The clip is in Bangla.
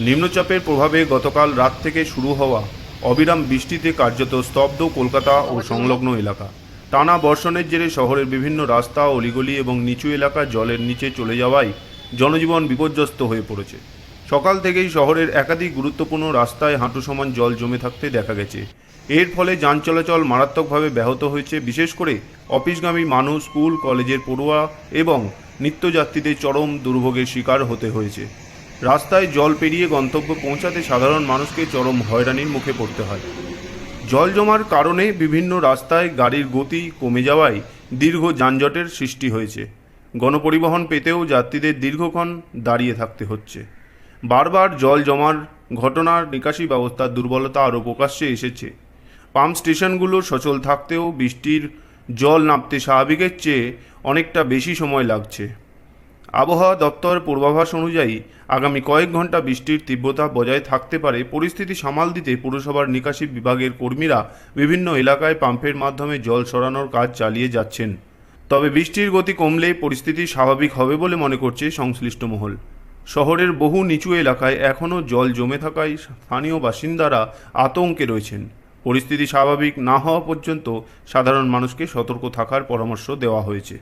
নিম্নচাপের প্রভাবে গতকাল রাত থেকে শুরু হওয়া অবিরাম বৃষ্টিতে কার্যত স্তব্ধ কলকাতা ও সংলগ্ন এলাকা। টানা বর্ষণের জেরে শহরের বিভিন্ন রাস্তা, অলিগলি এবং নিচু এলাকা জলের নিচে চলে যাওয়ায় জনজীবন বিপর্যস্ত হয়ে পড়েছে। সকাল থেকেই শহরের একাধিক গুরুত্বপূর্ণ রাস্তায় হাঁটু সমান জল জমে থাকতে দেখা গেছে। এর ফলে যান চলাচল মারাত্মকভাবে ব্যাহত হয়েছে। বিশেষ করে অফিসগামী মানুষ, স্কুল কলেজের পড়ুয়া এবং নিত্যযাত্রীদের চরম দুর্ভোগের শিকার হতে হয়েছে। রাস্তায় জল পেরিয়ে গন্তব্যে পৌঁছাতে সাধারণ মানুষকে চরম হয়রানির মুখে পড়তে হয়। জল জমার কারণে বিভিন্ন রাস্তায় গাড়ির গতি কমে যাওয়ায় দীর্ঘ যানজটের সৃষ্টি হয়েছে। গণপরিবহন পেতেও যাত্রীদের দীর্ঘক্ষণ দাঁড়িয়ে থাকতে হচ্ছে। বারবার জল জমার ঘটনার নিকাশি ব্যবস্থার দুর্বলতা আরও প্রকাশ্যে এসেছে। পাম্প স্টেশনগুলো সচল থাকতেও বৃষ্টির জল নামতে স্বাভাবিকের চেয়ে অনেকটা বেশি সময় লাগছে। আবহাওয়া দপ্তর পূর্বাভাস অনুযায়ী আগামী কয়েক ঘন্টা বৃষ্টির তীব্রতা বজায় থাকতে পারে। পরিস্থিতি সামাল দিতে পুরসভার নিকাশি বিভাগের কর্মীরা বিভিন্ন এলাকায় পাম্পের মাধ্যমে জল সরানোর কাজ চালিয়ে যাচ্ছেন। তবে বৃষ্টির গতি কমলে পরিস্থিতি স্বাভাবিক হবে বলে মনে করছে সংশ্লিষ্ট মহল। শহরের বহু নিচু এলাকায় এখনও জল জমে থাকায় স্থানীয় বাসিন্দারা আতঙ্কে রয়েছেন। পরিস্থিতি স্বাভাবিক না হওয়া পর্যন্ত সাধারণ মানুষকে সতর্ক থাকার পরামর্শ দেওয়া হয়েছে।